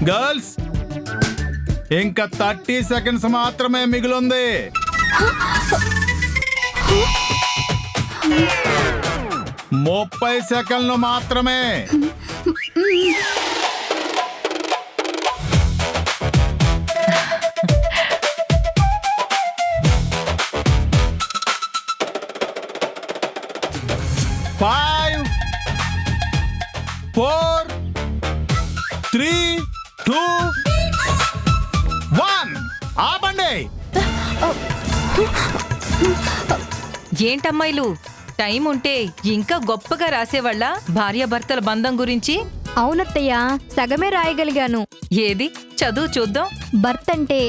Girls ఇంకా 30 seconds మాత్రమే మిగిలింది. 30 సెకండ్లు మాత్రమే. Five, 4, 3, 2, 1. ఆపండి. ఏంటమ్మాయిలు, టైం ఉంటే ఇంకా గొప్పగా రాసేవాళ్ళ భార్యాభర్తల బంధం గురించి? అవునత్తయ్య, సగమే రాయగలిగాను. ఏది చదువు చూద్దాం. భర్త అంటే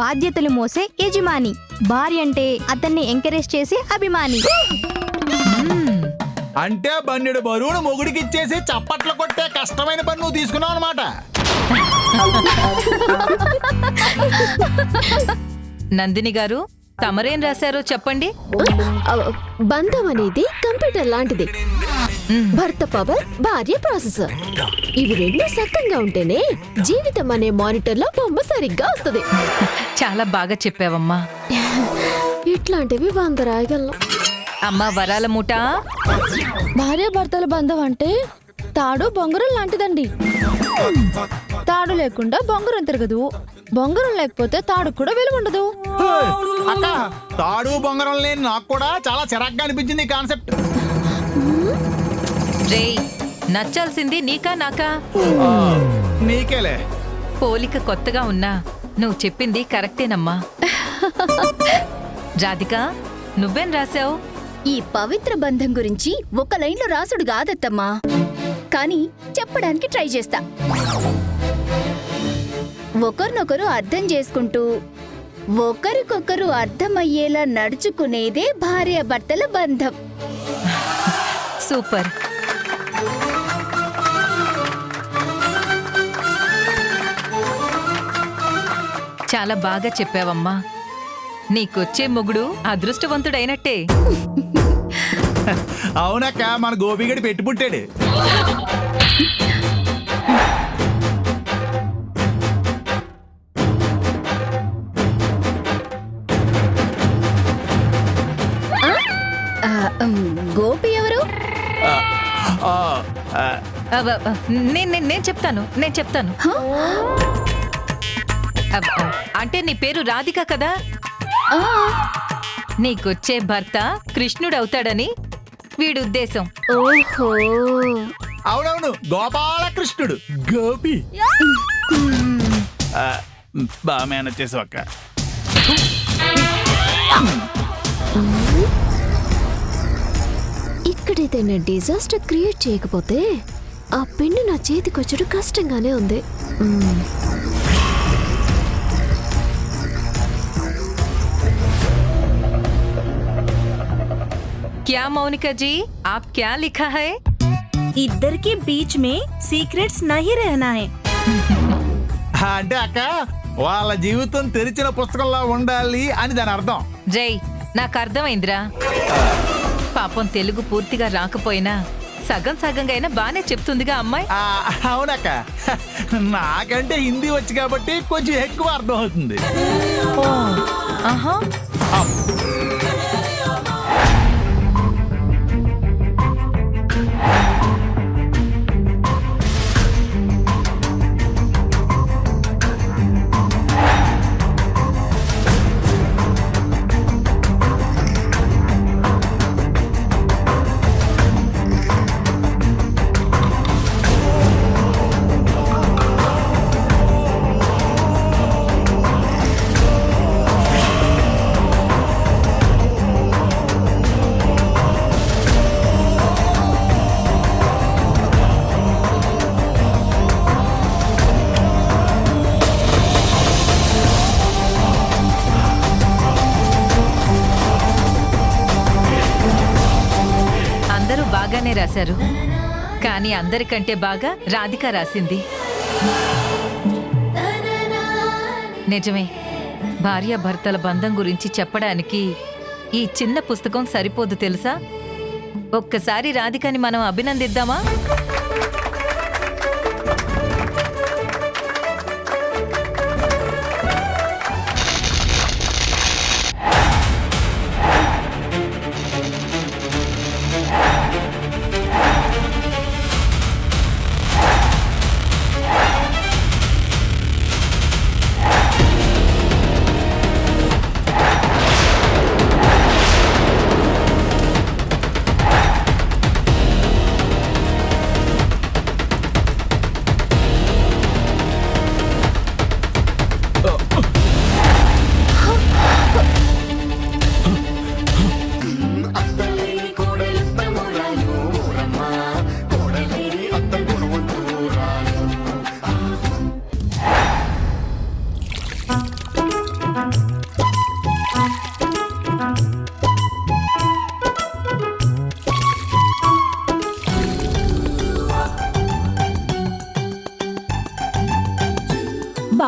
బాధ్యతలు మోసే యజమాని, భార్య అంటే అతన్ని ఎంకరేజ్ చేసే అభిమాని. అంటే బన్నెడు బరువును మొగుడికి ఇచ్చేసి చప్పట్లు కొట్టే కష్టమైన పని నువ్వు తీసుకున్నావు అనమాట. నందిని గారు, తమరేం రాశారో చెప్పండి. బంధం అనేది కంప్యూటర్ లాంటిది. భర్త పవర్, భార్య ప్రాసెసర్. ఇవి రెండు సక్కంగా ఉంటేనే జీవితం అనే మానిటర్ లో బొమ్మ సరిగ్గా వస్తుంది. చాలా బాగా చెప్పావమ్మా. ఇట్లాంటివి 100 రాయగలను. అమ్మా వరాల మూట. భార్యాభర్తల బంధం అంటే తాడు బొంగరం లాంటిదండి. తాడు లేకుండా బొంగరం తిరగదు, బొంగరం లేకపోతే తాడు కూడా విలువ ఉండదు. అక్క, తాడు బొంగరం లేని నాకు కూడా చాలా చిరాగ్గా అనిపించింది ఈ కాన్సెప్ట్. రేయ్, నచ్చాల్సింది నీకా నాకా? నీకేలే. పోలిక కొత్తగా ఉన్నా నువ్వు చెప్పింది కరెక్టేనమ్మా. రాధిక, నువ్వేం రాశావు? ఈ పవిత్ర బంధం గురించి ఒక లైన్లో రాసుడు కాదత్తమ్మా, కానీ చెప్పడానికి ట్రై చేస్తా. ఒకరినొకరు అర్థం చేసుకుంటూ ఒకరికొకరు అర్థమయ్యేలా నడుచుకునేదే భార్యాభర్తల బంధం. సూపర్. చాలా బాగా చెప్పావమ్మా. నీకొచ్చే మొగుడు అదృష్టవంతుడైనట్టే. అవునక్క, మన గోపిగడి పెట్టి పుట్టాడు. గోపి ఎవరు? నేను చెప్తాను. అంటే నీ పేరు రాధిక కదా? నీకొచ్చే భర్త కృష్ణుడవుతాడని వీడి ఉద్దేశం. ఓహో, అవునవును, గోపాలకృష్ణుడు గోపి. బాగా మేనేజ్ చేసావు అక్క. ఇక్కడైతే డిజాస్టర్ క్రియేట్ చేయకపోతే ఆ పెన్ను నా చేతికొచ్చడం కష్టంగానే ఉంది. क्या मौनिका जी, आप क्या लिखा है? इधर के बीच में सीक्रेट्स नहीं रहना है. అంటే అక్క, వాళ్ళ జీవితం తెరిచిన పుస్తకంలా ఉండాలి అని దాని అర్థం. జై, నాకు అర్థమైందిరా. పాపం తెలుగు పూర్తిగా రాకపోయినా సగం సగంగా అయినా బానే చెప్తుందిగా అమ్మాయి. అవునక్క, నాకంటే హిందీ వచ్చి కాబట్టి కొంచెం ఎక్కువ అర్థం అవుతుంది. ఆహా. బాగానే రాశారు, కానీ అందరికంటే బాగా రాధిక రాసింది. నిజమే, భార్యాభర్తల బంధం గురించి చెప్పడానికి ఈ చిన్న పుస్తకం సరిపోదు తెలుసా. ఒక్కసారి రాధికని మనం అభినందిద్దామా?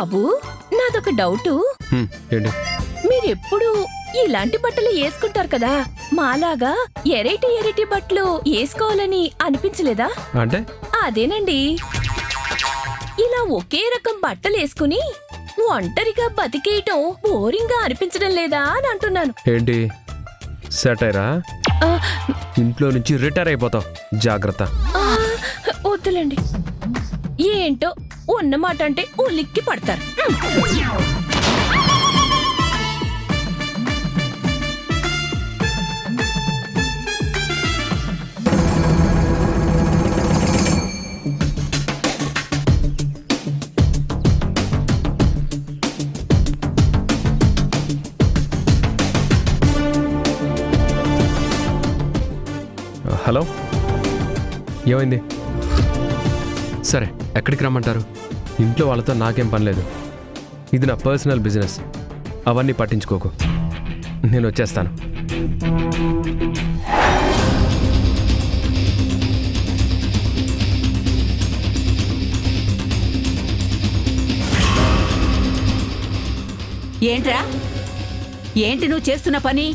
బాబు నాదొక డౌటు. ఏంటి? మీరెప్పుడు ఇలాంటి బట్టలు వేసుకుంటారు కదా, మాలాగా ఎరైటీ ఎరైటీ బట్టలు వేసుకోవాలని అనిపించలేదా? అంటే అదేనండి, ఇలా ఒకే రకం బట్టలు వేసుకుని ఒంటరిగా బతికేయటం బోరింగ్ గా అనిపించడం లేదా అని అంటున్నాను. ఏంటి సెటైరా? ఆ, ఇంట్లో నుంచి రిటైర్ అయిపోతావు, జాగ్రత్త. ఆ, వద్దులేండి. ఏంటో ఉన్నమాట అంటే ఉలిక్కి పడతారు. హలో, ఏమైంది? సరే, ఎక్కడికి రమ్మంటారు? ఇంట్లో వాళ్ళతో నాకేం పని లేదు. ఇది నా పర్సనల్ బిజినెస్. అవన్నీ పట్టించుకోకు, నేను వచ్చేస్తాను. ఏంట్రా, ఏంటి నువ్వు చేస్తున్న పని?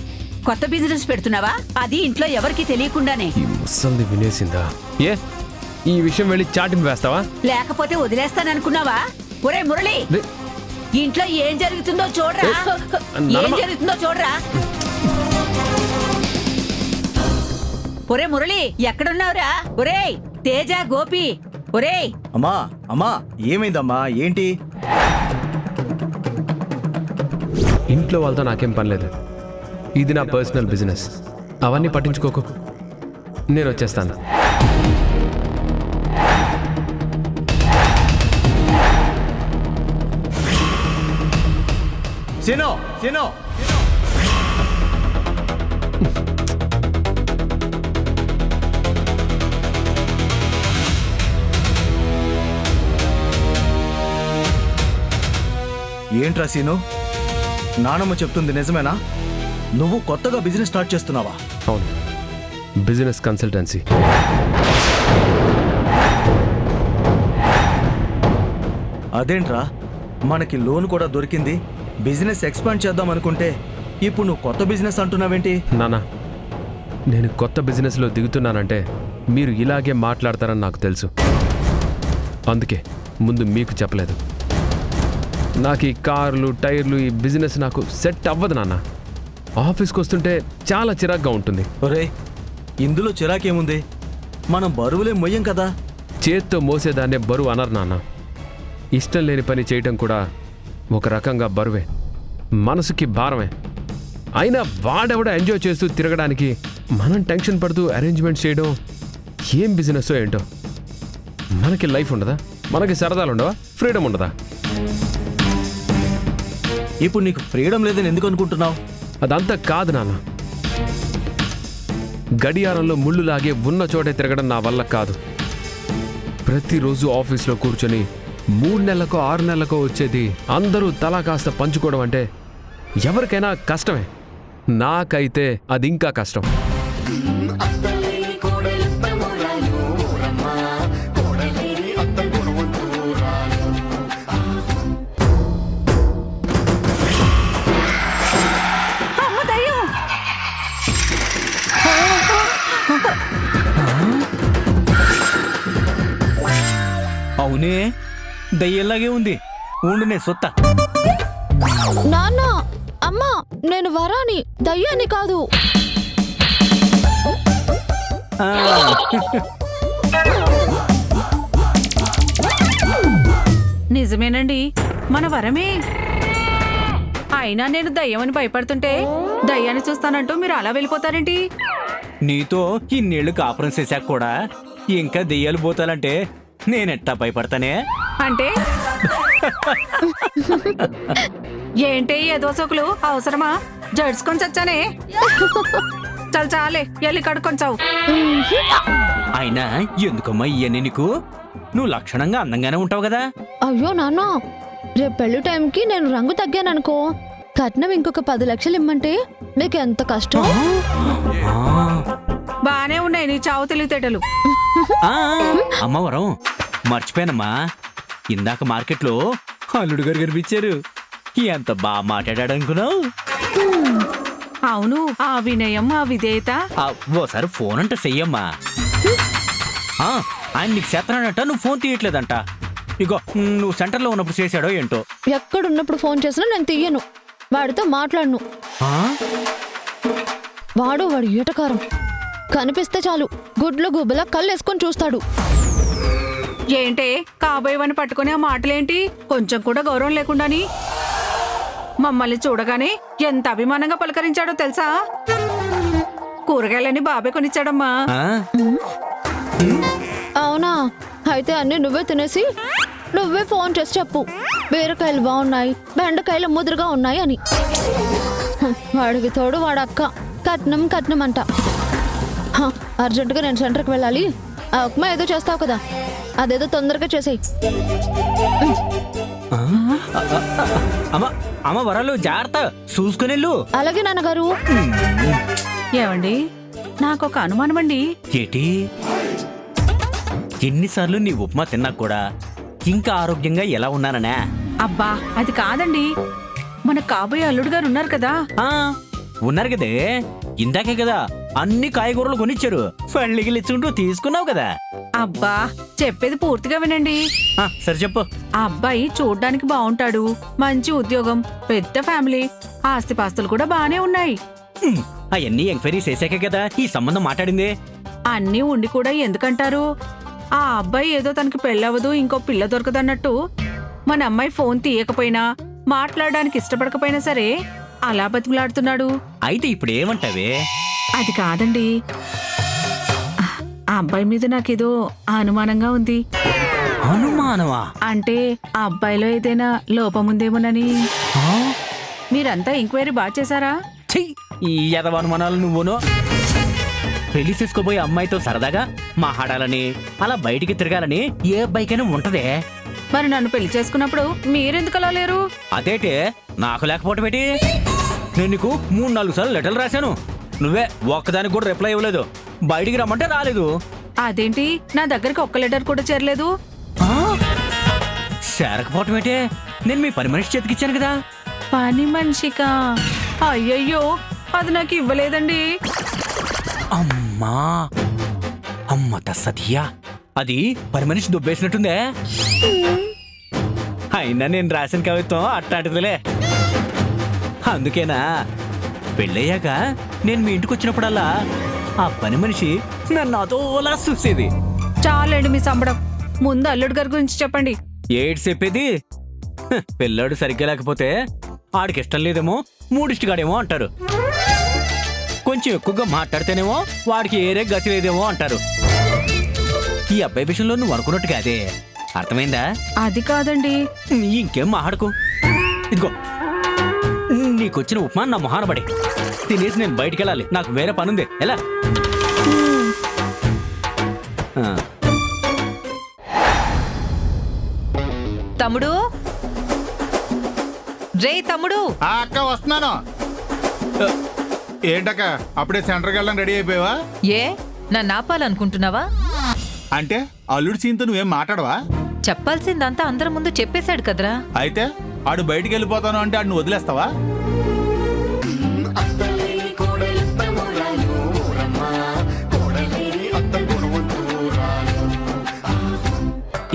కొత్త బిజినెస్ పెడుతున్నావా? అది ఇంట్లో ఎవరికి తెలియకుండానే. ఈ ముసల్ది వినేసిందా? ఏ ఈ విషయం వెళ్ళి చాటింపు వేస్తావా? లేకపోతే వదిలేస్తాననుకున్నావా? ఒరే మురళి, రే, ఇంట్లో ఏం జరుగుతుందో చూడరా. ఏం జరుగుతుందో చూడరా. ఒరే మురళి, ఎక్కడున్నావురా? ఒరే తేజ, గోపి, ఒరే. అమ్మా అమ్మా, ఏమైందమ్మా? ఏంటి? ఇంట్లో వాళ్ళతో నాకేం పని లేదు. ఇది నా పర్సనల్ బిజినెస్. అవన్నీ పట్టించుకోకు, నేను వచ్చేస్తాను. సినో సినో, ఏంట్రా సీను, నానమ్మ చెప్తుంది నిజమేనా? నువ్వు కొత్తగా బిజినెస్ స్టార్ట్ చేస్తున్నావా? అవును, బిజినెస్ కన్సల్టెన్సీ. అదేంట్రా, మనకి లోన్ కూడా దొరికింది. బిజినెస్ ఎక్స్పాండ్ చేద్దాం అనుకుంటే ఇప్పుడు నువ్వు కొత్త బిజినెస్ అంటున్నావేంటి? నానా, నేను కొత్త బిజినెస్లో దిగుతున్నానంటే మీరు ఇలాగే మాట్లాడతారని నాకు తెలుసు. అందుకే ముందు మీకు చెప్పలేదు. నాకు ఈ కార్లు, టైర్లు, ఈ బిజినెస్ నాకు సెట్ అవ్వదు నాన్న. ఆఫీస్కి వస్తుంటే చాలా చిరాగ్గా ఉంటుంది. ఒరే, ఇందులో చిరాకేముంది? మనం బరువులే మొయ్యం కదా. చేత్తో మోసేదాన్నే బరువు అనరు నాన్న. ఇష్టం లేని పని చేయటం కూడా ఒక రకంగా బరువే, మనసుకి భారమే. అయినా వాడెవడ ఎంజాయ్ చేస్తూ తిరగడానికి మనం టెన్షన్ పడుతూ అరేంజ్మెంట్స్ చేయడం ఏం బిజినెస్ ఏంటో. మనకి లైఫ్ ఉండదా? మనకి సరదాలు ఉండవా? ఫ్రీడమ్ ఉండదా? ఇప్పుడు నీకు ఫ్రీడమ్ లేదని ఎందుకు అనుకుంటున్నావు? అదంతా కాదు నాన్న. గడియారంలో ముళ్ళు లాగే ఉన్న చోటే తిరగడం నా వల్ల కాదు. ప్రతిరోజు ఆఫీస్లో కూర్చొని 3 నెలలకో 6 నెలలకో వచ్చేది అందరూ తలా కాస్త పంచుకోవడం అంటే ఎవరికైనా కష్టమే. నాకైతే అది ఇంకా కష్టం. అవునే, దయ్యంలాగే ఉంది. ఉండునే సొత్త. నాన్న, అమ్మా, నేను వరాని, దయ్యాన్ని కాదు. నిజమేనండి, మన వరమే. అయినా నేను దయ్యమని భయపడుతుంటే దయ్యాన్ని చూస్తానంటూ మీరు అలా వెళ్ళిపోతారేంటి? నీతో ఇన్నేళ్లు కాపురం చేశాక కూడా ఇంకా దెయ్యాలు పోతాలంటే నేనెట్టా భయపడతానే? అంటే ఏంటి ఏదో సోకులు అవసరమా? జడ్చుకొని చచ్చానే. చల్ చాలే, ఎల్లి కడుక్కొని చావు. అయినా ఎందుకమ్మా ఇవన్నీ నీకు? నువ్వు లక్షణంగా అందంగానే ఉంటావు కదా. అయ్యో నాన్న, రేపు పెళ్లి టైంకి నేను రంగు తగ్గాననుకో, కట్నం ఇంకొక 10 లక్షలు ఇమ్మంటే మీకు ఎంత కష్టం. బానే ఉన్నాయి నీ చావు తెలివితేటలు. అమ్మవరం, మర్చిపోయానమ్మా, ఇందాక మార్కెట్లో అల్లుడు గారు కనిపించారు. ఎంత బాగా మాట్లాడాడు అనుకున్నావు? అవును, ఆ వినయం ఆ విధేయత. ఓసారి ఫోన్ అంటే చెయ్యమ్మా. ఆయన నీకు చేస్తున్నాడంట, నువ్వు ఫోన్ తీయట్లేదంట. ఇగో నువ్వు సెంటర్లో ఉన్నప్పుడు చేశాడో ఏంటో. ఎక్కడున్నప్పుడు ఫోన్ చేసినా నేను తీయను, వాడితో మాట్లాడను. వాడు ఏటకారం. కనిపిస్తే చాలు గుడ్లు గుబ్బలా కళ్ళేసుకొని చూస్తాడు. ఏంటే కాబోయేవని పట్టుకుని ఆ మాటలేంటి? కొంచెం కూడా గౌరవం లేకుండాని. మమ్మల్ని చూడగానే ఎంత అభిమానంగా పలకరించాడో తెలుసా? కూరగాయలని బాబే కొనిచ్చాడమ్మా. అవునా? అయితే అన్ని నువ్వే తినేసి నువ్వే ఫోన్ చేసి చెప్పు, బీరకాయలు బాగున్నాయి, బెండకాయలు ముదురుగా ఉన్నాయి అని. వాడికి తోడు వాడక్క కట్నం కట్నం అంట. అర్జెంటుగా నేను సెంటర్కి వెళ్ళాలి. ఆ ఉప్మా ఏదో చేస్తావు కదా, అదేదో తొందరగా చేసేయి. అమ్మ వరాలు జాగ్రత్త, చూసుకునేళ్ళు. అలాగే నాన్నగారు. ఏమండి, నాకు ఒక అనుమానం అండి. ఏటి? ఎన్నిసార్లు నీ ఉప్మా తిన్నా కూడా ఇంకా ఆరోగ్యంగా ఎలా ఉన్నాననే? అబ్బా అది కాదండి, మన కాబోయే అల్లుడు గారు ఉన్నారు కదా. ఉన్నారు కదే, ఇందాకే కదా అన్ని కాయగూరలు కొనిచ్చారు. పళ్ళిగిలిచ్చుకుంటూ తీసుకున్నావు కదా. అబ్బా చెప్పేది పూర్తిగా వినండి. సరే చెప్పు. ఆ అబ్బాయి చూడ్డానికి బాగుంటాడు, మంచి ఉద్యోగం, పెద్ద ఫ్యామిలీ, ఆస్తిపాస్తులు కూడా బానే ఉన్నాయి. అవన్నీ ఎంక్వైరీ చేశాకే కదా ఈ సంబంధం మాట్లాడింది. అన్నీ ఉండి కూడా ఎందుకంటారు? ఆ అబ్బాయి ఏదో తనకి పెళ్ళవదు, ఇంకో పిల్ల దొరకదన్నట్టు మన అమ్మాయి ఫోన్ తీయకపోయినా మాట్లాడడానికి ఇష్టపడకపోయినా సరే అలా బతిమలాడుతున్నాడు. అయితే ఇప్పుడు ఏమంటావే? అది కాదండి, ఆ అబ్బాయి మీద నాకేదో అనుమానంగా ఉంది. అనుమానమా? అంటే ఆ అబ్బాయిలో ఏదైనా లోపం ఉందేమోనని. మీరంతా ఎంక్వైరీ బాగా చేశారా? ఈ యదవ అనుమానాలు నువ్వును. పెళ్లి చేసుకోబోయే అమ్మాయితో సరదాగా మాట్లాడాలని, అలా బయటికి తిరగాలని ఏ అబ్బాయికైనా ఉంటదే. మరి నన్ను పెళ్లి చేసుకున్నప్పుడు మీరెందుకు అలా లేరు? అదేటే నాకు లేకపోవటం ఏంటి? నేను నీకు 3-4 సార్లు లెటర్లు రాశాను, నువ్వే ఒక్కదానికి కూడా రిప్లై ఇవ్వలేదు. బయటికి రమ్మంటే రాలేదు. అదేంటి, నా దగ్గరికి ఒక్క లెటర్ కూడా చేరలేదు? చేరకపోవటం ఏంటే? నేను మీ పని మనిషి చేతికిచ్చాను కదా. పని మనిషికా? అయ్యయ్యో, అది నాకు ఇవ్వలేదండి. అమ్మా అమ్మ తస్సదియా, అది పని మనిషి దుబ్బేసినట్టుందే. అయినా నేను రాసిన కవిత్వం అట్టాంటిదిలే. అందుకేనా పెళ్ళయ్యాక నేను మీ ఇంటికి వచ్చినప్పుడల్లా ఆ పని మనిషి నన్ను అదోలా చూసేది. చాలండి మీ సంబడం, ముందు అల్లుడు గారి గురించి చెప్పండి. ఏడు చెప్పేది? పిల్లాడు సరిగ్గా లేకపోతే ఆడికి ఇష్టం లేదేమో, మూడిష్టిగాడేమో అంటారు. కొంచెం ఎక్కువగా మాట్లాడితేనేమో వాడికి ఏరే గతి లేదేమో అంటారు. ఈ అబ్బాయి విషయంలో నువ్వు అనుకున్నట్టు కాదే, అర్థమైందా? అది కాదండి. ఇంకేం మాట్లాడుకో. ఇదిగో నీకొచ్చిన ఉప్మా నా మొహాన పడి తినేసి నేను బయటికి వెళ్ళాలి, నాకు వేరే పనుంది. ఎలా? తమ్ముడు, రే తమ్ముడు. అక్క వస్తున్నాను. ఏంటక్క అప్పుడే సెంటర్కి వెళ్ళడం రెడీ అయిపోయావా? ఏ నన్ను ఆపాలనుకుంటున్నావా? అంటే అల్లుడు సీన్తో నువ్వేం మాట్లాడవా? చెప్పాల్సిందంతా అందరి ముందు చెప్పేశాడు కదరా. అయితే ఆడు బయటికి వెళ్ళిపోతాను అంటే ఆడు వదిలేస్తావా?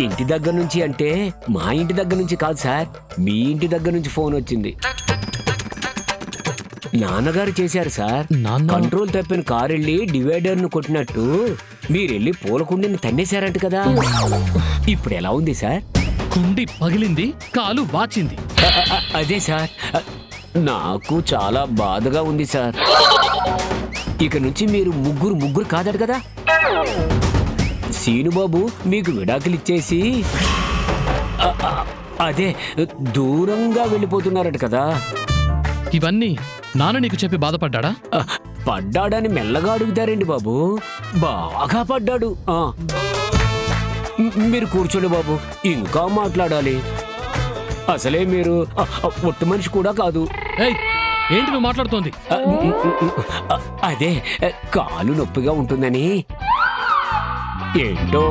ఇంటి దగ్గర నుంచి అంటే మా ఇంటి దగ్గర నుంచి కాదు సార్, మీ ఇంటి దగ్గర నుంచి ఫోన్ వచ్చింది. నాన్నగారు చేశారు సార్. కంట్రోల్ తప్పిన కారు వెళ్ళి డివైడర్ ను కొట్టినట్టు మీరెళ్ళి పూలకుండిని తన్నేశారంట కదా. ఇప్పుడు ఎలా ఉంది సార్? కుండి పగిలింది, కాలు వాచింది. అదే సార్, నాకు చాలా బాధగా ఉంది సార్. ఇక నుంచి మీరు ముగ్గురు కాదట కదా. సీనుబాబు మీకు విడాకులు ఇచ్చేసి అదే దూరంగా వెళ్ళిపోతున్నారట కదా. ఇవన్నీ నాన్న నీకు చెప్పి బాధపడ్డా? పడ్డాడని మెల్లగా అడుగుతారండి బాబు, బాగా పడ్డాడు. మీరు కూర్చోండి బాబు, ఇంకా మాట్లాడాలి. అసలే మీరు ఒట్టు మనిషి కూడా కాదు. ఏంటి నువ్వు మాట్లాడుతోంది? అదే కాలు నొప్పిగా ఉంటుందని. ఏంటో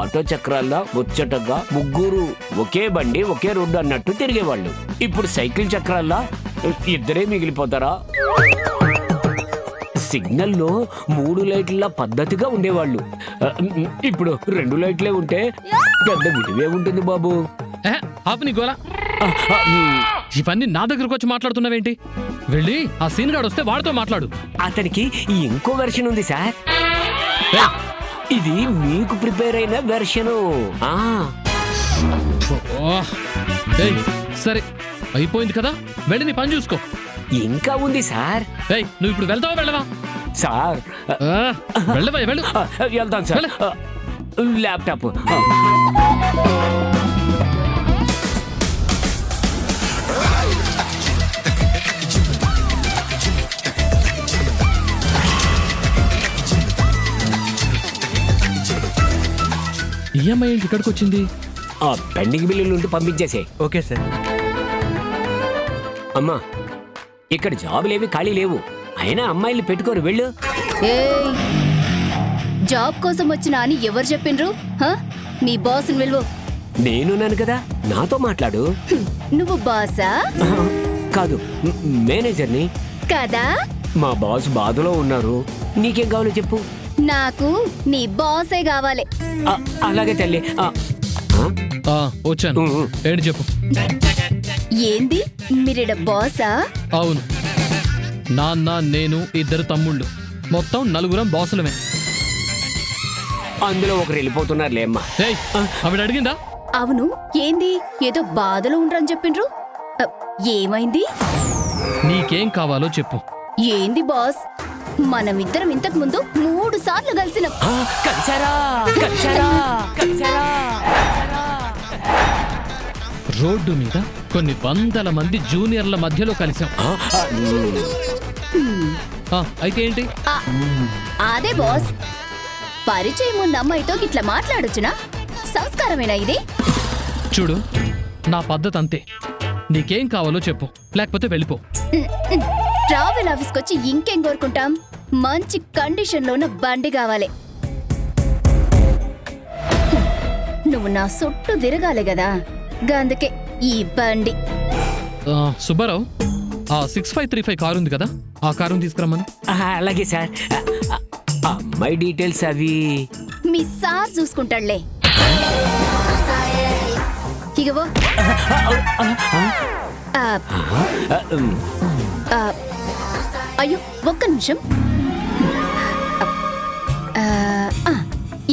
ఆటో చక్రాల్లో ముచ్చటగా ముగ్గురు ఒకే బండి ఒకే రోడ్డు అన్నట్టు తిరిగేవాళ్ళు. ఇప్పుడు సైకిల్ చక్రాల్లో ఇద్దరే మిగిలిపోతారా? సిగ్నల్లో 3 లైట్ల పద్ధతిగా ఉండేవాళ్ళు. ఇప్పుడు 2 లైట్లే ఉంటే పెద్ద విలువే ఉంటుంది బాబు. ఆపు నీ గోలా. ఇవన్నీ నా దగ్గరకు వచ్చి మాట్లాడుతున్నావేంటి? వెళ్ళి ఆ సీన్ గాడు వస్తే వాడితో మాట్లాడు. అతనికి ఇంకో వెర్షన్ ఉంది సార్. ఇది మీకు ప్రిపేర్ అయిన వెర్షను. సరే అయిపోయింది కదా, వెళ్ళి నీ పని చూసుకో. ఇంకా ఉంది సార్. నువ్వు ఇప్పుడు వెళ్తావా వెళ్ళవా? సార్ వెళ్ళవా? వెళ్ళు. వెళ్తాను సార్. ల్యాప్టాప్ ఈఎంఐ ఏంటి ఇక్కడికి వచ్చింది? పెండింగ్ బిల్లుల నుండి పంపించేసే. Okay sir. అమ్మా, ఇక్కడ జాబులేవి ఖాళీ లేవు. అయినా అమ్మాయిలు పెట్టుకోరు, వెళ్ళు. జాబ్ కోసం వచ్చినా అని ఎవరు చెప్పిండ్రు? మీ బాస్ని వెళ్ళు. నేనున్నాను కదా, నాతో మాట్లాడు. నువ్వు బాసా? కాదు, మేనేజర్ని. కదా? మా బాస్ బాధలో ఉన్నారు. నీకేం కావాలో చెప్పు. నాకు నీ బాసే కావాలి. అలాగే తల్లి. వచ్చాను, ఏంటి చెప్పు. ఏంది మీరిడ బాసా? అవును, నాన్న నేను ఇద్దరు తమ్ముళ్ళు, మొత్తం 4 బాసులమే. అందులో ఒకరు వెళ్ళిపోతున్నారులే అమ్మా. ఆవిడ అడిగిందా? అవును, ఏంది ఏదో బాధలో ఉండరని చెప్పిండ్రు. ఏమైంది? నీకేం కావాలో చెప్పు. ఏంది బాస్, మనమిద్దరం ఇంతకు ముందు 3 సార్లు కలిసినాం. రోడ్డు మీద కొన్ని వందల మంది జూనియర్ల మధ్యలో కలిసాం. అయితే ఏంటి? అదే బాస్, పరిచయం ఉన్న అమ్మాయితో ఇట్లా మాట్లాడొచ్చునా? సంస్కారమేనా ఇది? చూడు, నా పద్ధతి అంతే. నీకేం కావాలో చెప్పు, లేకపోతే వెళ్ళిపో. ట్రావెల్ ఆఫీస్కి వచ్చి ఇంకేం కోరుకుంటాం? మంచి కండిషన్లో ఉన్న బండి కావాలి. నువ్వు నా చుట్టూ తిరగాలి కదా, అందుకే ఈ బండి. సుబ్బారావు, ఆ 6535 కారు ఉంది కదా, ఆ కారుని తీసుకురమ్మను. అలాగే సార్. అమ్మాయి డీటెయిల్స్ అవి మీ సార్ చూసుకుంటాడులే. ఇగవో. అయ్యో, ఒక్క నిమిషం.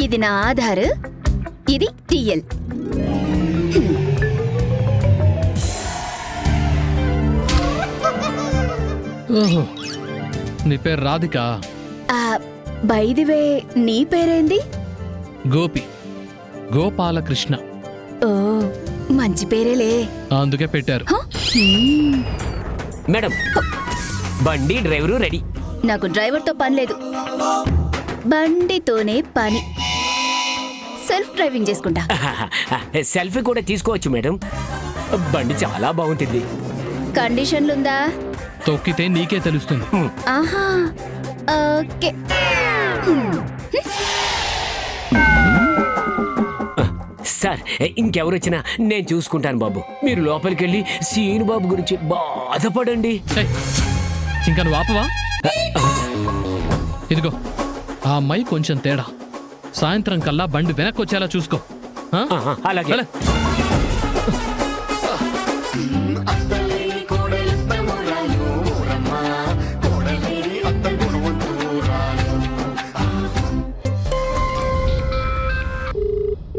ఇది నా ఆధార్, ఇది టిఎల్. ఓహో, నీ పేరు రాధిక? బై ది వే, నీ పేరేంది? గోపి, గోపాలకృష్ణ. ఓ, మంచి పేరేలే, అందుకే పెట్టారు. మేడం, బండి డ్రైవరు రెడీ. నాకు డ్రైవర్తో పని లేదు, బండితోనే పని. సెల్ఫ్ డ్రైవింగ్ చేసుకుంటా. సెల్ఫీ కూడా తీసుకోవచ్చు మేడం, బండి చాలా బాగుంటుంది. కండిషన్లుందా? తొక్కితే నీకే తెలుస్తుంది. ఆహా, ఓకే. సార్, ఇంకెవరొచ్చినా నేను చూసుకుంటాను బాబు. మీరు లోపలికి వెళ్ళి సీను బాబు గురించి బాధపడండి. ఇంకా నువ్వు ఆపవా? ఇదిగో, ఆ అమ్మాయి కొంచెం తేడా. సాయంత్రం కల్లా బండి వెనక్కి వచ్చేలా చూసుకో. అలాగే.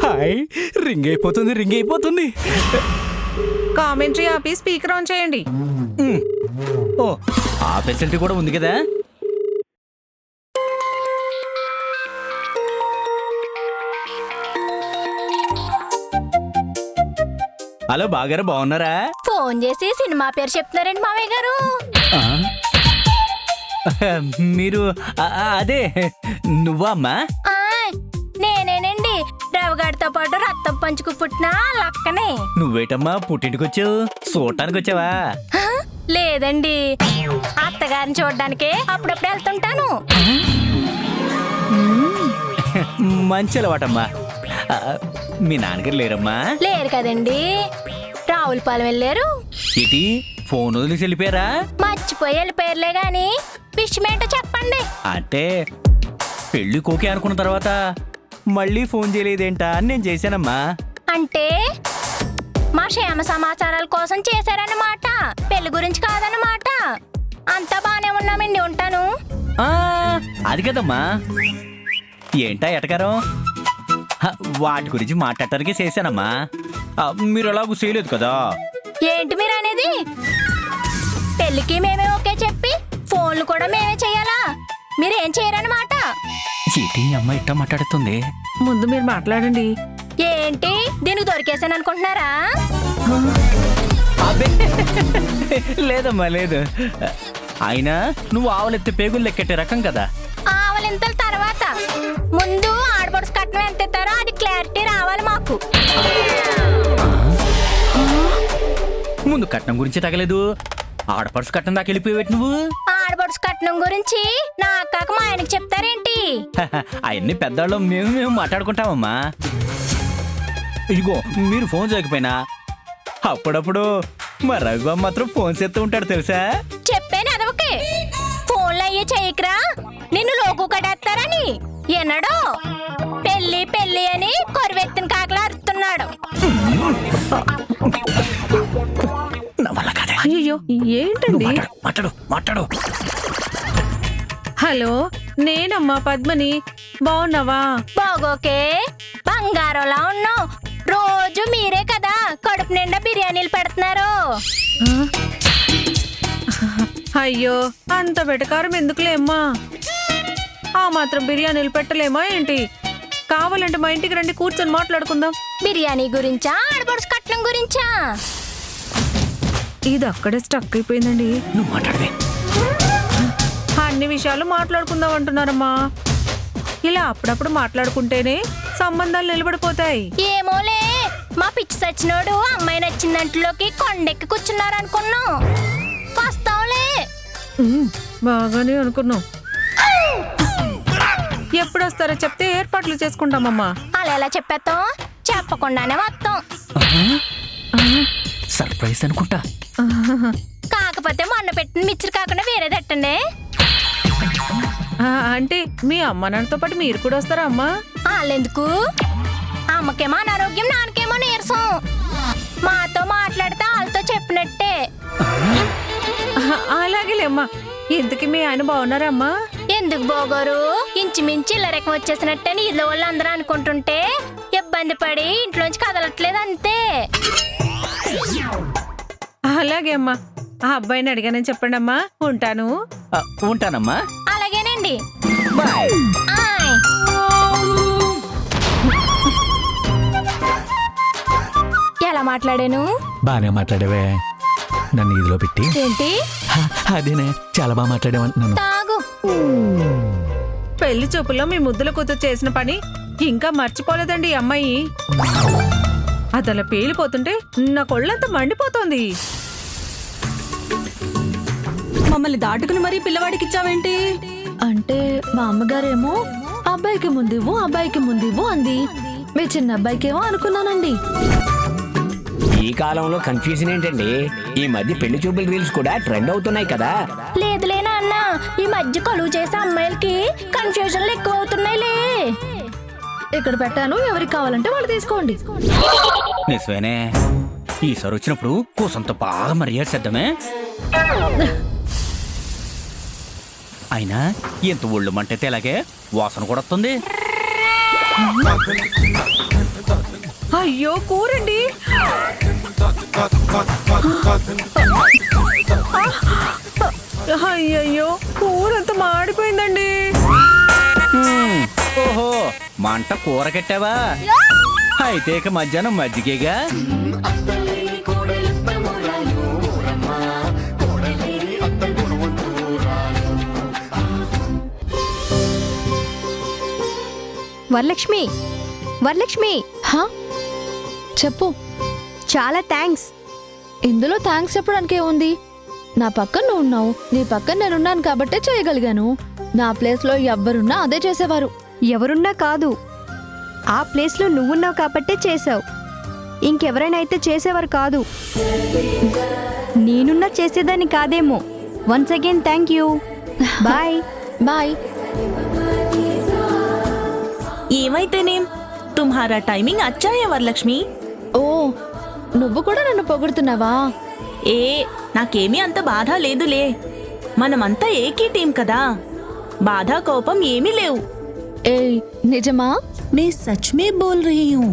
హాయ్, రింగ్ అయిపోతుంది. కామెంటరీ ఆపి స్పీకర్ ఆన్ చేయండి. ఓ, ఆ ఫెసిలిటీ కూడా ఉంది కదా. హలో బాగారు, బాగున్నారా? ఫోన్ చేసి సినిమా పేరు చెప్తున్నారండి మామయ్య గారు. మీరు అదే నువ్వా అమ్మా? నేనేనండి, రవిగాడితో పాటు రక్తం పంచుకు పుట్టిన లక్కనే. నువ్వేటమ్మా పుట్టింటికి వచ్చావు? చూడటానికి వచ్చావా? లేదండి, అత్తగారిని చూడడానికే అప్పుడప్పుడు వెళ్తుంటాను. మంచి అలవాటమ్మా. మీ నాన్నగారు లేరమ్మా? లేరు కదండి, రావులపాలెం వెళ్ళారు. ఏంటి ఫోన్ వదిలేసి వెళ్ళిపోయారా? మర్చిపోయి వెళ్ళిపోయారులే గాని విషయమేంటో చెప్పండి. అంటే పెళ్లి కోకే అనుకున్న తర్వాత మళ్ళీ ఫోన్ చేయలేదేంటా అని నేను చేశానమ్మా. అంటే మా క్షేమ సమాచారాల కోసం చేశారన్నమాట, పెళ్లి గురించి కాదన్నమాట. అంతా బానే ఉన్నామండి, ఉంటాను. అది కదమ్మా, ఏంటా ఎటకారం? వాటి గురించి మాట్లాడటానికి చేశానమ్మా. మీరు ఎలాగూ చేయలేదు కదా. ఏంటి మీరు అనేది? పెళ్లికి మేమే ఓకే చెప్పి ఫోన్లు కూడా మేమే చెయ్యాలా? మీరేం చేయరన్నమాట. ఏంటి అమ్మాయి ఇట్టా మాట్లాడుతుంది? ముందు మీరు మాట్లాడండి. ఏంటి దీనికి దొరికేసాను అనుకుంటున్నారా? అబ్బే లేదమ్మా, లేదు. అయినా నువ్వు ఆవులెత్తే పేగులు లెక్కెట్టే రకం కదా. ఆవలింతల తర్వాత ముందు ఆడపడుచు కట్నం ఎంత ఇస్తారో అది క్లారిటీ రావాలి మాకు. ముందు కట్నం గురించి తగలేదు, ఆడపడుచు కట్నం దాకా వెళ్ళిపోయేవి నువ్వు. ఆడపడుచు కట్నం గురించి నా అక్కకు మా ఆయనకి చెప్తారేంటి? అవన్నీ పెద్దవాళ్ళు మేము మాట్లాడుకుంటామమ్మా. ఇదిగో మీరు ఫోన్ చేయకపోయినా అప్పుడప్పుడు మా రవిబాబు మాత్రం ఫోన్ చేస్తూ ఉంటాడు తెలుసా. చెప్పాను అదొకే, ఫోన్లో అయ్యే చెయ్యకరా నిన్ను లోకు కడేస్తారని. ఎన్నడో పెళ్లి పెళ్లి అని కొరువెత్తిన కాకలా అరుస్తున్నాడు. అయ్యో ఏంటండి? మాట్లాడు. హలో, నేనమ్మా పద్మని. బాగున్నావా? బాగోకే, బంగారంలా ఉన్నావు. రోజు మీరే కదా కడుపు నిండా బిర్యానీలు పెడుతున్నారు. అయ్యో అంత వెటకారం ఎందుకులేమ్మా, ఆ మాత్రం బిర్యానీలు పెట్టలేమా ఏంటి? కావాలంటే మా ఇంటికి రండి, కూర్చొని మాట్లాడుకుందాం. బిర్యానీ గురించా ఆడపడుచు కట్నం గురించా? ఇది అక్కడే స్టక్ అయిపోయిందండి. నువ్వు మాట్లాడవే. అన్ని విషయాలు మాట్లాడుకుందాం అంటున్నారమ్మా. ఇలా అప్పుడప్పుడు మాట్లాడుకుంటేనే సంబంధాలు నిలబడిపోతాయి. ఏమోలే, మా పిచ్చి సచ్చినోడు అమ్మాయి నచ్చిందంట్లోకి కొండెక్కి కూర్చున్నారు అనుకున్నాం. వస్తాంలే. బాగానే అనుకున్నాం. ఎప్పుడు వస్తారో చెప్తే ఏర్పాట్లు చేసుకుంటామమ్మా. అలా ఎలా చెప్పేస్తాం? చెప్పకుండానే వస్తాం. సర్ప్రైజ్ అనుకుంటా. కాకపోతే మొన్న పెట్టిన మిక్చర్ కాకుండా వేరే తట్టండి. అంటే మీ అమ్మ నాన్నతో పాటు మీరు కూడా వస్తారా అమ్మా? వాళ్ళెందుకు? అమ్మకేమో అనారోగ్యం, నాన్నకేమో నీరసం. మాతో మాట్లాడితే వాళ్ళతో చెప్పినట్టే. అలాగేలేమ్మా. ఇంతకీ మీ ఆయన బాగున్నారమ్మా? ఎందుకు బాగోరు? ఇంచుమించి ఇలా రకం వచ్చేసినట్టే ఇళ్ళ వాళ్ళు అందరూ అనుకుంటుంటే ఇబ్బంది పడి ఇంట్లోంచి కదలట్లేదు అంతే. అలాగే అమ్మా. ఆ అబ్బాయిని అడిగానని చెప్పండి అమ్మా. ఉంటాను. ఉంటానమ్మా. అలాగేనండి. బాయ్. ఎలా మాట్లాడాను? బానే మాట్లాడేవే. నన్ను ఇదిలో పెట్టి. ఏంటి? అదేనే, చాలా బాగా మాట్లాడేవంటున్నాను. తాగు. పెళ్లి చూపుల్లో మీ ముద్దుల కూతురు చేసిన పని ఇంకా మర్చిపోలేదండి ఈ అమ్మాయి. అదలా పేలిపోతుంటే నా కొళ్ళంతా మండిపోతోంది. మమ్మల్ని దాటుకుని మరీ పిల్లవాడికి ఇచ్చావేంటి? అంటే మా అమ్మగారేమో అబ్బాయికి ముందివ్వు అబ్బాయికి ముందివ్వు అంది. మీ చిన్న అబ్బాయికేమో అనుకున్నానండి. ఈ కాలంలో కన్ఫ్యూజన్ ఏంటండి? ఈ మధ్య పెళ్లి చూపుల రీల్స్ కూడా ట్రెండ్ అవుతున్నాయి కదా. లేదులేనా అన్న, ఈ మధ్య కొలువు చేసే అమ్మాయిలకి కన్ఫ్యూజన్లు ఎక్కువ అవుతున్నాయిలే. ఇక్కడ పెట్టాను, ఎవరికి కావాలంటే వాళ్ళు తీసుకోండి. నిజమేనే, ఈసారి వచ్చినప్పుడు కోసంత బాగా మర్యాద చేద్దామే. అయినా ఎంత ఒళ్ళు మంటైతే ఇలాగే వాసన కూడా వస్తుంది. అయ్యో కూరండి. అయ్యయ్యో కూరంతా మాడిపోయిందండి. ఓహో, మంట కూర కట్టావా? అయితే ఇక మధ్యాహ్నం మజ్జిగేగా. వరలక్ష్మి, వరలక్ష్మి. చెప్పు. చాలా థ్యాంక్స్. ఇందులో థ్యాంక్స్ చెప్పడానికి ఏముంది? నా పక్కన నువ్వు ఉన్నావు, నీ పక్కన నేనున్నాను కాబట్టే చేయగలిగాను. నా ప్లేస్లో ఎవ్వరున్నా అదే చేసేవారు. ఎవరున్నా కాదు, ఆ ప్లేస్లో నువ్వున్నావు కాబట్టే చేసావు. ఇంకెవరైనా అయితే చేసేవారు కాదు. నేనున్నా చేసేదాన్ని కాదేమో. Once again thank you. Bye. Bye. ఏమైతేనేం తుమ్హారా టైమింగ్ అచ్చా హై వరలక్ష్మి. ఓ, నువ్వు కూడా నన్ను పొగుడుతున్నావా? ఏ నాకేమీ అంత బాధ లేదులే. మనమంతా ఏకీ టీం కదా, బాధ కోపం ఏమీ లేవు. ఏ నిజమా? मैं सच में बोल रही हूँ.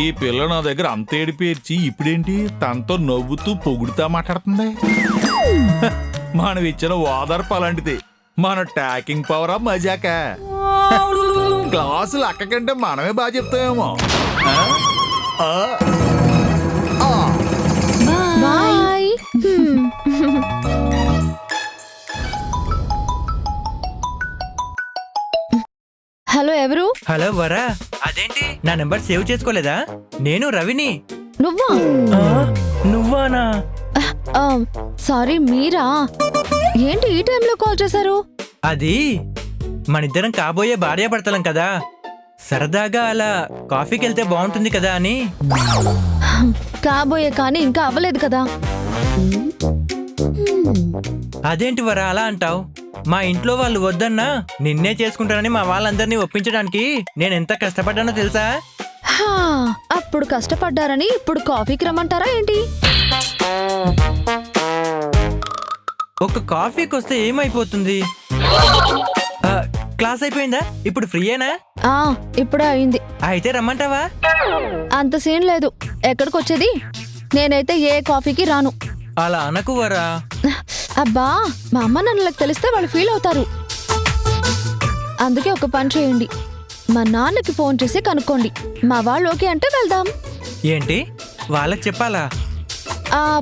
ఈ పిల్ల నా దగ్గర అంత ఏడిపేర్చి ఇప్పుడేంటి తనతో నవ్వుతూ పొగుడుతా మాట్లాడుతుంది. మనం ఇచ్చిన ఓదార్పు అలాంటిది. మన టాకింగ్ పవరా మజాక. క్లాసులు అక్క కంటే మనమే బాగా చెప్తామేమో. బాయ్. హలో, ఎవరు? హలో వరా, అదేంటి నా నెంబర్ సేవ్ చేసుకోలేదా? నేను రవిని. నువ్వా? నువ్వానా? సారీ, మీరా? ఏంటి ఈ టైంలో కాల్ చేశారు? అది మనిద్దరం కాబోయే భార్యాభర్తలం కదా, సరదాగా అలా కాఫీకి వెళ్తే బాగుంటుంది కదా అని. కాబోయే కానీ ఇంకా అవ్వలేదు కదా. అదేంటి వరా అలా అంటావు? మా ఇంట్లో వాళ్ళు వద్దన్నా నిన్నే చేసుకుంటానని మా వాళ్ళందరినీ ఒప్పించడానికి నేను ఎంత కష్టపడ్డానో తెలుసా? అప్పుడు కష్టపడ్డారని ఇప్పుడు కాఫీకి రమ్మంటారా ఏంటి? ఒక కాఫీకి వస్తే ఏమైపోతుంది? క్లాస్ అయిపోయిందా? ఇప్పుడు ఫ్రీయేనా? ఇప్పుడే అయింది. అయితే రమ్మంటావా? అంత సీన్ లేదు. ఎక్కడికి వచ్చేది? నేనైతే ఏ కాఫీకి రాను. అలా అనకు వరా. అబ్బా, మా అమ్మ నాన్నలకు తెలిస్తే వాళ్ళు ఫీల్ అవుతారు. అందుకే ఒక పని చేయండి, మా నాన్నకి ఫోన్ చేసి కనుక్కోండి. మా వాళ్ళు ఓకే అంటే వెళ్దాం. ఏంటి వాళ్ళకి చెప్పాలా?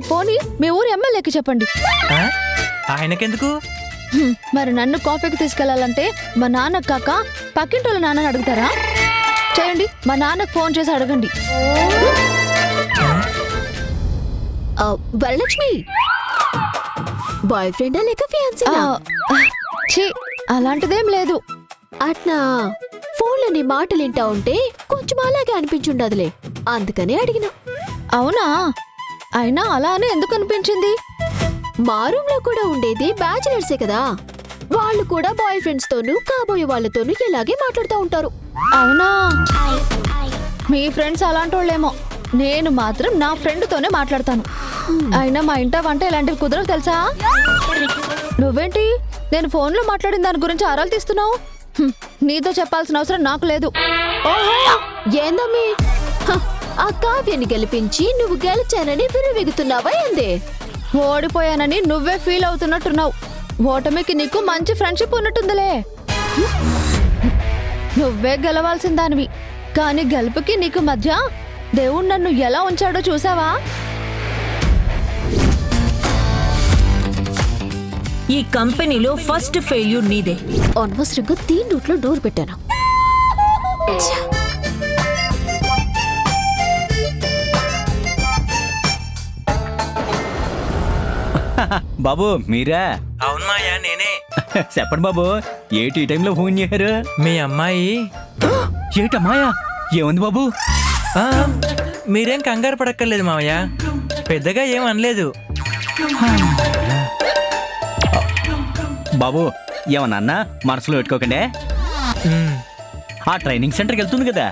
పోనీ మీ ఊరు ఎమ్మెల్యేకి చెప్పండి. ఆయనకెందుకు? మరి నన్ను కాఫీకి తీసుకెళ్లాలంటే మా నాన్న కాక పక్కింటోళ్ళ నాన్నని అడుగుతారా? చేయండి, మా నాన్నకు ఫోన్ చేసి అడగండి. వరలక్ష్మి, బాయ్ ఫ్రెండా లేక ఫియాన్సీనా? ఛీ, అలాంటిదేం లేదు. అట్నా? ఫోన్లో నీ మాటలు వింటా ఉంటే కొంచెం అలాగే అనిపించుండదులే, అందుకనే అడిగినా. అవునా? అయినా అలా అని ఎందుకు అనిపించింది? మా రూమ్ లో కూడా ఉండేది బ్యాచిలర్సే కదా, వాళ్ళు కూడా బాయ్ ఫ్రెండ్స్ తోనూ కాబోయే వాళ్ళతోనూ ఇలాగే మాట్లాడుతూ ఉంటారు. అవునా? మీ ఫ్రెండ్స్ అలాంటి వాళ్ళేమో. నేను మాత్రం నా ఫ్రెండ్ తోనే మాట్లాడతాను. అయినా మా ఇంట వంట ఇలాంటివి కుదరవు తెలుసా? నువ్వేంటి నేను ఫోన్లో మాట్లాడిన దాని గురించి ఆరాలు తీస్తున్నావు? నీతో చెప్పాల్సిన అవసరం నాకు లేదు. ఓహో, ఏందమ్మీ, ఆ కావ్యాన్ని గెలిపించి నువ్వు గెలిచానని విరువెగుతున్నావా ఏందే? ఓడిపోయానని నువ్వే ఫీల్ అవుతున్నట్టున్నావు. ఓటమికి నీకు మంచి ఫ్రెండ్షిప్ ఉన్నట్టుందిలే. నువ్వే గెలవాల్సిన దానివి, కానీ గెలుపుకి నీకు మధ్య దేవుడు నన్ను ఎలా ఉంచాడో చూసావా? ఈ కంపెనీలో ఫస్ట్ ఫెయిల్యూర్ నీదే. అనవసరంగా దీని నోట్లో డోర్ పెట్టాను. బాబు మీరా? అవును మాయా, నేనే. చెప్పండి బాబు, ఏటి ఈ టైంలో ఫోన్ చేశారు? మీ అమ్మాయి. ఏటమ్మాయా? ఏముంది బాబు? మీరేం కంగారు పడక్కర్లేదు మావయ్య, పెద్దగా ఏం అనలేదు. బాబు ఏమన్నా మనసులో పెట్టుకోకండి. ఆ ట్రైనింగ్ సెంటర్కి వెళ్తుంది కదా,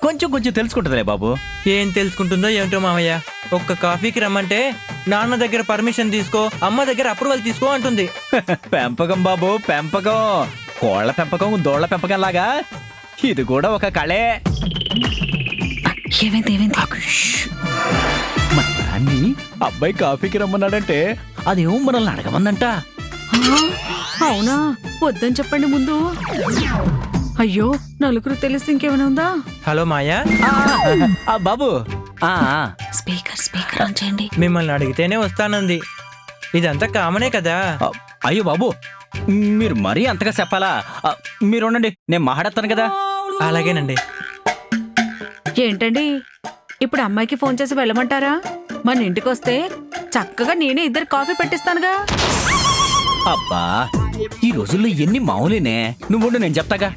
కొంచెం తెలుసుకుంటుందిలే బాబు. ఏం తెలుసుకుంటుందో ఏమిటో మావయ్య, ఒక్క కాఫీకి రమ్మంటే నాన్న దగ్గర పర్మిషన్ తీసుకో, అమ్మ దగ్గర అప్రూవల్ తీసుకో అంటుంది. పెంపకం బాబు, పెంపకం. కోళ్ల పెంపకం, దోళ్ల పెంపకం లాగా ఇది కూడా ఒక కళే. మన నాన్ని అబ్బాయి కాఫీకి రమ్మన్నాడంటే అదేమో మనల్ని అడగమందంట. అవునా? వద్దని చెప్పండి ముందు. అయ్యో, నలుగురు తెలిస్తే ఇంకేమైనా ఉందా? Hello Maya. Babu speaker on చేయండి. మిమ్మల్ని అడిగితేనే వస్తానంది. ఇదంతా కామనే కదా. అయ్యో బాబు, మీరు మరీ అంతగా చెప్పాలా? మీరు ఉండండి, నేను మాట్లాడతాను కదా. అలాగేనండి. ఏంటండి ఇప్పుడు అమ్మాయికి ఫోన్ చేసి వెళ్ళమంటారా? మన ఇంటికి వస్తే చక్కగా నేనే ఇద్దరు కాఫీ పెట్టిస్తానుగా. అబ్బా ఈ రోజుల్లో ఎన్ని మామూలేనే. నువ్వు నేను చెప్తాగా.